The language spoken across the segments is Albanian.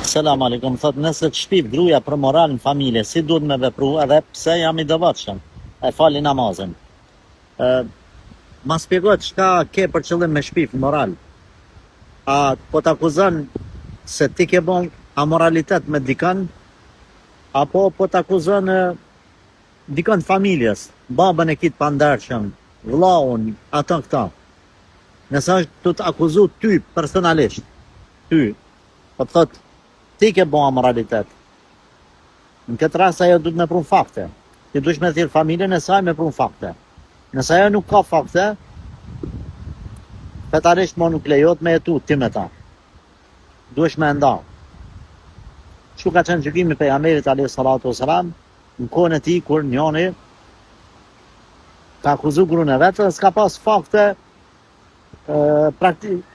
Selam aleikum, thot nëse të shpif gruaja për moral në familje, si duhet me vepru edhe pse jam i devotshëm, e fali namazin. Ma spjegoj çka ke për qëllim me shpif moral. A po të akuzon se ti ke bon amoralitet me dikën, apo po të akuzon dikën familjes, babën e kit pandershëm, vllaun, ato këta. Nëse është të të akuzu ty personalisht, ty, po të thot ti ke bon amoralitet. Në këtë rast ajo duhet me prun fakte. Ti duhet me thirr familjen e saj me prun fakte. Nëse ajo nuk ka fakte, fetarisht mo nuk lejohet me jetu ti me ta. Duhesh me nda. Çu ka qenë gjykimi pejgamberit alayhi salatu wasalam në kohën e tij kur njëri ka akuzu gruan e vet, s'ka pas fakte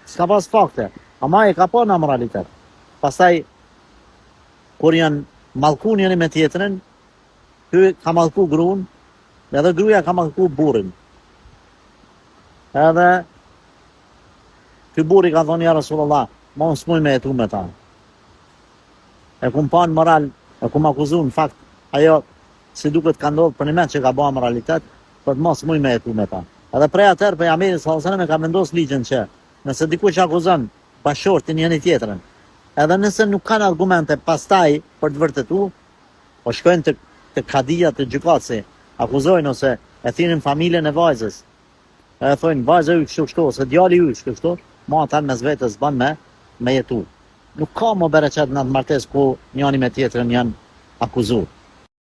s'ka pas fakte. Ama e ka pa në amoralitet. Pastaj kur janë mallku njëri me tjetrin, ky ka mallku gruan, edhe gruaja ka mallku burrin. Edhe ky burri ka thonë ja Rasulullah, mos smuj me jetu me ta. E kum pa në moral, e kum akuzu në fakt, ajo si duket ka ndodhur për një men që ka bërë moralitet, për të mos smuj me jetu me ta. Edhe prej atëherë pejgamberi sallallahu alajhi wasallam ka vendosur ligjin që nëse dikush akuzon bashortin njëri tjetrin, edhe nëse nuk kanë argumente pastaj për të vërtetuar, po shkojnë te kadia të gjykatësi, akuzojnë ose e thinin familjen e vajzës. E thonë vajza ju kështu ose djali ju kështu, mo ata mes vetes bën me jetu. Nuk ka më bereqet në atë martesë ku njëri me tjetrin janë akuzuar.